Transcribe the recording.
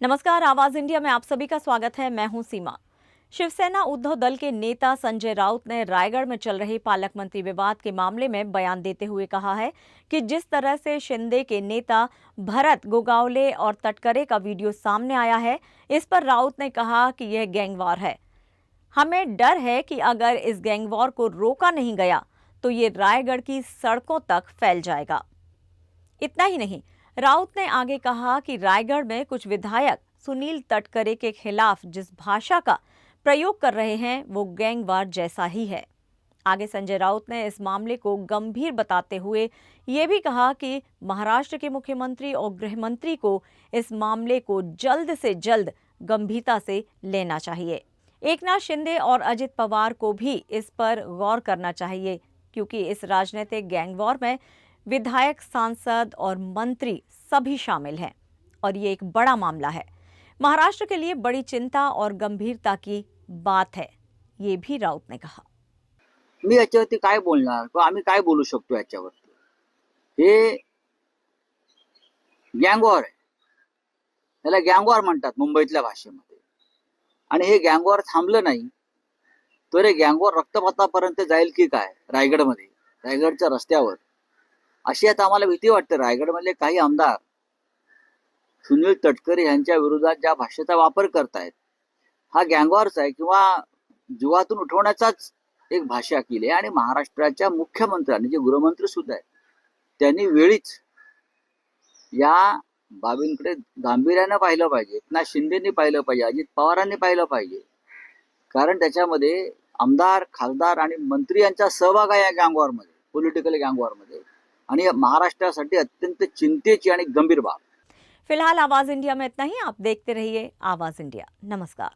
नमस्कार, आवाज इंडिया में आप सभी का स्वागत है। मैं हूं सीमा। शिवसेना उद्धव दल के नेता संजय राउत ने रायगढ़ में चल रहे पालक मंत्री विवाद के मामले में बयान देते हुए कहा है कि जिस तरह से शिंदे के नेता भरत गोगावले और तटकरे का वीडियो सामने आया है, इस पर राउत ने कहा कि यह गैंगवार है। हमें डर है कि अगर इस गैंगवार को रोका नहीं गया तो ये रायगढ़ की सड़कों तक फैल जाएगा। इतना ही नहीं, राउत ने आगे कहा कि रायगढ़ में कुछ विधायक सुनील तटकरे के खिलाफ जिस भाषा का प्रयोग कर रहे हैं वो गैंगवार जैसा ही है। आगे संजय राउत ने इस मामले को गंभीर बताते हुए ये भी कहा कि महाराष्ट्र के मुख्यमंत्री और गृह मंत्री को इस मामले को जल्द से जल्द गंभीरता से लेना चाहिए। एकनाथ शिंदे और अजित पवार को भी इस पर गौर करना चाहिए, क्योंकि इस राजनीतिक गैंगवॉर में विधायक, सांसद और मंत्री सभी शामिल हैं और ये एक बड़ा मामला है। महाराष्ट्र के लिए बड़ी चिंता और गंभीरता की बात है, ये भी राउत ने कहा। मी याच्यावरती काय बोलणार किंवा आम्ही काय बोलू शकतो याच्यावरती? हे गँगवॉर आहे, त्याला गँगवॉर म्हणतात मुंबईतल्या भाषेमध्ये. आणि हे गँगवॉर थांबलं नाही तर हे गँगवॉर रक्तपातापर्यंत जाईल की काय रायगडमध्ये, रायगडच्या रस्त्यावर. अशी आता आम्हाला भीती वाटते. रायगडमधले काही आमदार सुनील तटकरे यांच्या विरोधात ज्या भाषेचा वापर करतायत हा गँगवॉरचा आहे किंवा जीवातून उठवण्याचाच एक भाषा केली आहे. आणि महाराष्ट्राच्या मुख्यमंत्र्यांनी जे गृहमंत्री सुद्धा आहेत त्यांनी वेळीच या बाबींकडे गांभीर्यानं पाहिलं पाहिजे. एकनाथ शिंदेनी पाहिलं पाहिजे, अजित पवारांनी पाहिलं पाहिजे. कारण त्याच्यामध्ये आमदार, खासदार आणि मंत्री यांचा सहभाग आहे या गँगवॉरमध्ये, पॉलिटिकल गँगवॉरमध्ये. आणि महाराष्ट्रासाठी अत्यंत चिंतेची आणि गंभीर बाब. फिलहाल आवाज इंडिया में इतना ही। आप देखते रहिए आवाज इंडिया। नमस्कार।